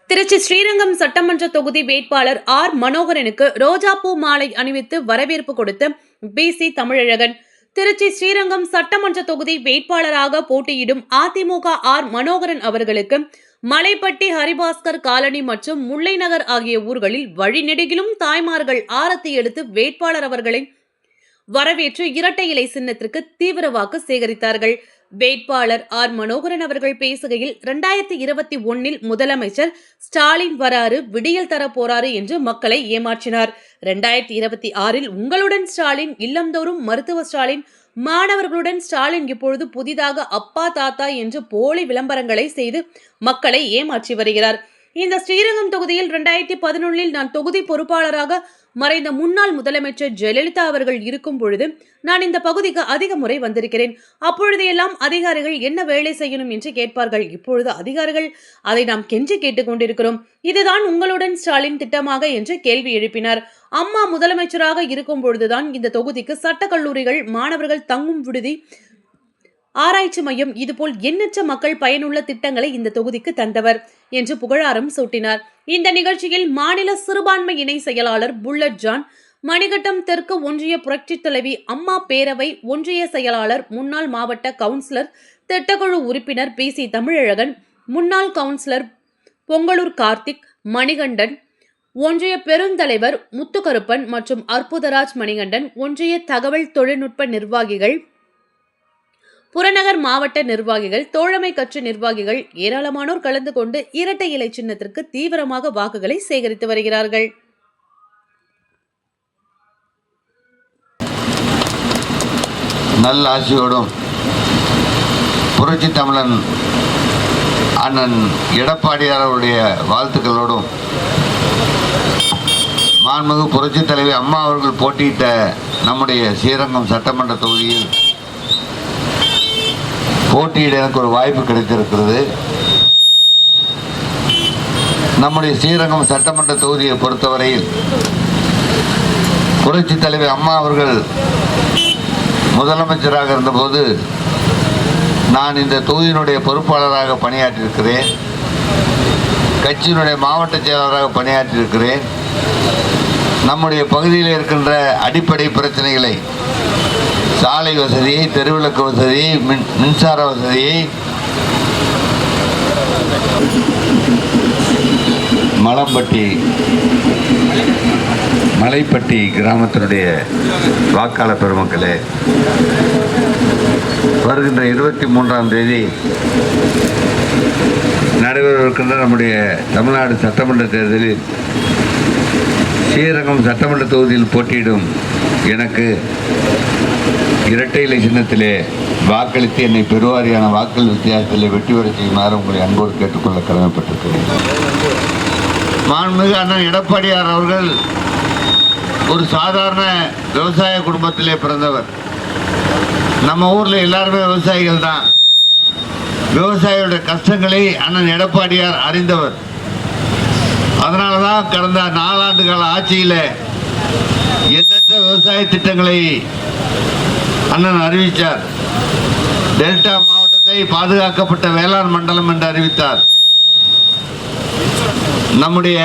திருச்சி ஸ்ரீரங்கம் சட்டமன்ற தொகுதி வேட்பாளர் ஆர் மனோகரனுக்கு ரோஜாப்பூ மாலை அணிவித்து வரவேற்பு கொடுத்த பிசி தமிழழகன். திருச்சி ஸ்ரீரங்கம் சட்டமன்ற தொகுதி வேட்பாளராக போட்டியிடும் அதிமுக ஆர் மனோகரன் அவர்களுக்கு மலைப்பட்டி, ஹரிபாஸ்கர் காலனி மற்றும் முல்லை நகர் ஆகிய ஊர்களில் வழிநெடுகிலும் தாய்மார்கள் ஆரத்தி எடுத்து வேட்பாளர் அவர்களை வரவேற்று இரட்டை இலை சின்னத்திற்கு தீவிர வாக்கு சேகரித்தார்கள். வேட்பாளர் ஆர் மனோகரன் அவர்கள் பேசுகையில் 2021 முதலமைச்சர் ஸ்டாலின் வராரு, விடியல் தர போறாரு என்று மக்களை ஏமாற்றினார். 2026 உங்களுடன் ஸ்டாலின், இல்லந்தோறும் மருத்துவ ஸ்டாலின், மாணவர்களுடன் ஸ்டாலின், இப்பொழுது புதிதாக அப்பா தாத்தா என்று போலி விளம்பரங்களை செய்து மக்களை ஏமாற்றி வருகிறார். இந்த ஸ்ரீரங்கம் தொகுதியில் 2011 நான் தொகுதி பொறுப்பாளராக மறைந்த முன்னாள் முதலமைச்சர் ஜெயலலிதா அவர்கள் இருக்கும் பொழுது நான் இந்த பகுதிக்கு அதிக முறை வந்திருக்கிறேன். அப்பொழுதையெல்லாம் அதிகாரிகள் என்ன வேலை செய்யணும் என்று கேட்பார்கள். இப்பொழுது அதிகாரிகள் அதை நாம் கெஞ்சி கேட்டுக்கொண்டிருக்கிறோம். இதுதான் உங்களுடன் ஸ்டாலின் திட்டமாக என்று கேள்வி எழுப்பினார். அம்மா முதலமைச்சராக இருக்கும் பொழுதுதான் இந்த தொகுதிக்கு சட்டக்கல்லூரிகள், மாணவர்கள் தங்கும் விடுதி, ஆராய்ச்சி மையம், இதுபோல் எண்ணற்ற மக்கள் பயனுள்ள திட்டங்களை இந்த தொகுதிக்கு தந்தவர் என்று புகழாரம் சூட்டினார். இந்த நிகழ்ச்சியில் மாநில சிறுபான்மை இணை செயலாளர் புல்லட் ஜான், மணிகட்டம் தெற்கு ஒன்றிய புரட்சி தலைவி அம்மா பேரவை ஒன்றிய செயலாளர், முன்னாள் மாவட்ட கவுன்சிலர், திட்டக்குழு உறுப்பினர் பிசி தமிழழகன், முன்னாள் கவுன்சிலர் பொங்கலூர் கார்த்திக், மணிகண்டன், ஒன்றிய பெருந்தலைவர் முத்துக்கருப்பன் மற்றும் அற்புதராஜ் மணிகண்டன், ஒன்றிய தகவல் தொழில்நுட்ப நிர்வாகிகள், புறநகர் மாவட்ட நிர்வாகிகள், தோழமை கட்சி நிர்வாகிகள் ஏராளமானோர் கலந்து கொண்டு இரட்டை இலை சின்னத்திற்கு தீவிரமாக வாக்குகளை சேகரித்து வருகிறார்கள். நல்ல ஆசியோடும் புரட்சி தமிழன் அண்ணன் எடப்பாடியார் அவருடைய வாழ்த்துக்களோடும் மாண்புமிகு புரட்சி தலைவி அம்மா அவர்கள் போட்டியிட்ட நம்முடைய ஸ்ரீரங்கம் சட்டமன்ற தொகுதியில் போட்டியிட எனக்கு ஒரு வாய்ப்பு கிடைத்திருக்கிறது. நம்முடைய ஸ்ரீரங்கம் சட்டமன்ற தொகுதியை பொறுத்தவரையில் புரட்சி தலைவி அம்மா அவர்கள் முதலமைச்சராக இருந்தபோது நான் இந்த தொகுதியினுடைய பொறுப்பாளராக பணியாற்றியிருக்கிறேன். கட்சியினுடைய மாவட்ட செயலாளராக பணியாற்றியிருக்கிறேன். நம்முடைய பகுதியில் இருக்கின்ற அடிப்படை பிரச்சனைகளை, சாலை வசதி, தெருவிளக்கு வசதி, மின்சார வசதியை, மலைப்பட்டி கிராமத்தினுடைய வாக்காளர் பெருமக்களே, வருகின்ற 23ஆம் தேதி நடைபெறவிருக்கின்ற நம்முடைய தமிழ்நாடு சட்டமன்ற தேர்தலில் ஸ்ரீரங்கம் சட்டமன்ற தொகுதியில் போட்டியிடும் எனக்கு இரட்டை இலை சின்னத்திலே வாக்களித்து என்னை பெருவாரியான வாக்கள் வித்தியாசத்திலே வெற்றி பெற செய்யுமாறு உங்களை அன்போடு கேட்டுக்கொள்ள கடமைப்பட்டிருக்கிறேன். மாண்புமிகு அண்ணன் எடப்பாடியார் அவர்கள் ஒரு சாதாரண விவசாய குடும்பத்திலே பிறந்தவர். நம்ம ஊரில் எல்லாருமே விவசாயிகள் தான். விவசாயியோட கஷ்டங்களை அண்ணன் எடப்பாடியார் அறிந்தவர். அதனால தான் கடந்த 4 ஆண்டு கால ஆட்சியில் எண்ணற்ற விவசாய திட்டங்களை அண்ணன் அறிவித்தார். டெல்டா மாவட்டத்தை பாதுகாக்கப்பட்ட வேளாண் மண்டலம் என்று அறிவித்தார். நம்முடைய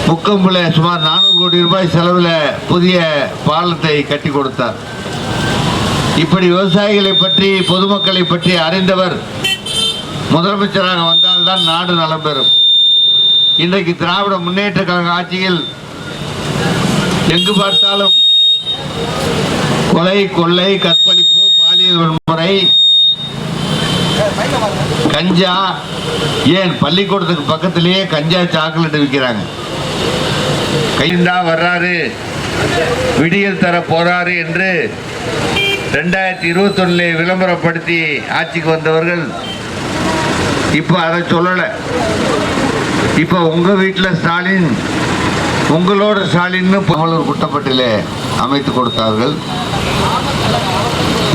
முக்கம்புல சுமார் 400 கோடி ரூபாய் செலவில் புதிய பாலத்தை கட்டி கொடுத்தார். இப்படி விவசாயிகளை பற்றி, பொதுமக்களை பற்றி அறிந்தவர் முதலமைச்சராக வந்தால்தான் நாடு நலம் பெறும். இன்றைக்கு திராவிட முன்னேற்ற கழக ஆட்சியில் எங்கு பார்த்தாலும் கொலை, கொள்ளை, கற்பழிப்பு, பாலியல் வன்முறை, கஞ்சா, ஏன் பள்ளிக்கூடத்துக்கு பக்கத்திலேயே கஞ்சா சாக்லேட் விற்கிறாங்க. கைந்தா வர்றாரு, விடியல் தர போறாரு என்று 2021 விளம்பரப்படுத்தி ஆட்சிக்கு வந்தவர்கள் இப்போ அதை சொல்லலை. இப்போ உங்க வீட்டில் ஸ்டாலின், உங்களோட ஸ்டாலின்னு பொங்கலூர் குட்டப்பட்டிலே அமைத்து கொடுத்தார்கள்.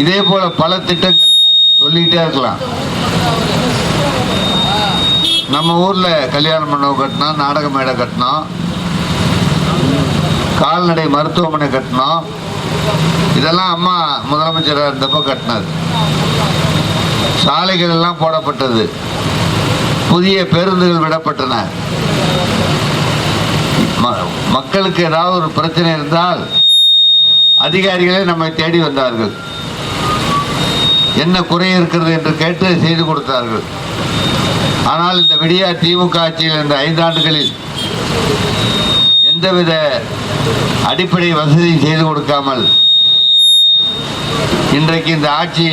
இதே போல பல திட்டங்கள் சொல்லிக்கிட்டே இருக்கலாம். நம்ம ஊரில் கல்யாண மண்டபம் கட்டினோம், நாடக மேடை கட்டினோம், கால்நடை மருத்துவமனை கட்டினோம். இதெல்லாம் அம்மா முதலமைச்சராக இருந்தப்போ கட்டினது. சாலைகள் எல்லாம் போடப்பட்டது. புதிய பேருந்துகள் விடப்பட்டன. மக்களுக்கு ஏதாவது ஒரு பிரச்சனை இருந்தால் அதிகாரிகளே நம்மை தேடி வந்தார்கள். என்ன குறை இருக்கிறது என்று கேட்டு செய்து கொடுத்தார்கள். ஆனால் இந்த விடியா திமுக ஆட்சியில் இந்த 5 ஆண்டுகளில் எந்தவித அடிப்படை வசதி செய்து கொடுக்காமல் இன்றைக்கு இந்த ஆட்சி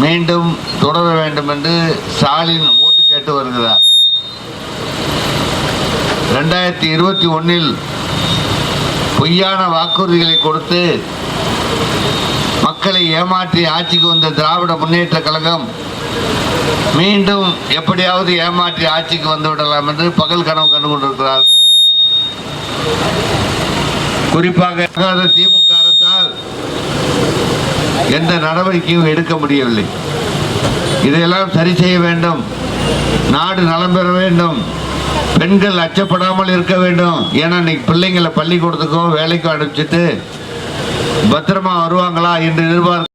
மீண்டும் தொடர வேண்டும் என்று ஸ்டாலின் ஓட்டு கேட்டு வருகிறார். 2021 பொய்யான வாக்குறுதிகளை கொடுத்து மக்களை ஏமாற்றி ஆட்சிக்கு வந்த திராவிட முன்னேற்ற கழகம் மீண்டும் எப்படியாவது ஏமாற்றி ஆட்சிக்கு வந்துவிடலாம் என்று பகல் கனவு கண்டு கொண்டிருக்கிறார். குறிப்பாக திமுக அரசால் எந்த நடவடிக்கையும் எடுக்க முடியவில்லை. இதையெல்லாம் சரி செய்ய வேண்டும். நாடு நலம் பெற வேண்டும். பெண்கள் அச்சப்படாமல் இருக்க வேண்டும். ஏன்னா இன்னைக்கு பிள்ளைங்களை பள்ளிக்கூடத்துக்கோ வேலைக்கோ அனுப்பிச்சிட்டு பத்திரமா வருவாங்களா என்று எதிர்பார்க்க